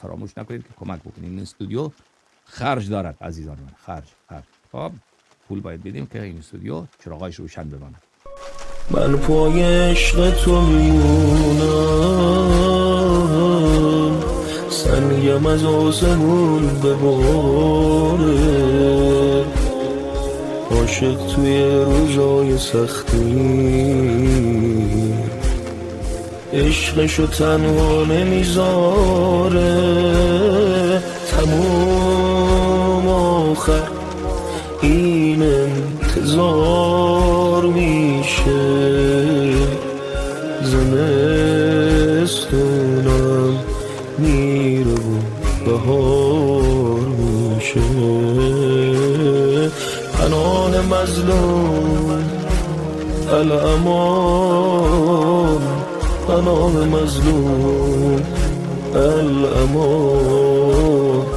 فراموش نکنید که کمک بکنید. این استودیو خرج دارد عزیزان من، خرج. خب پول باید بدیم که این استودیو چراغایش روشن بمانه. من پای عشق تو میمونم، سنگم از آسمون بباره، عاشق توی روزای سختی عشقشو تنها نمیذاره. تموم آخر این انتظار میشه، زمستونم میره و بهار میشه. حنان مظلوم الامان، حنان مظلوم الامان.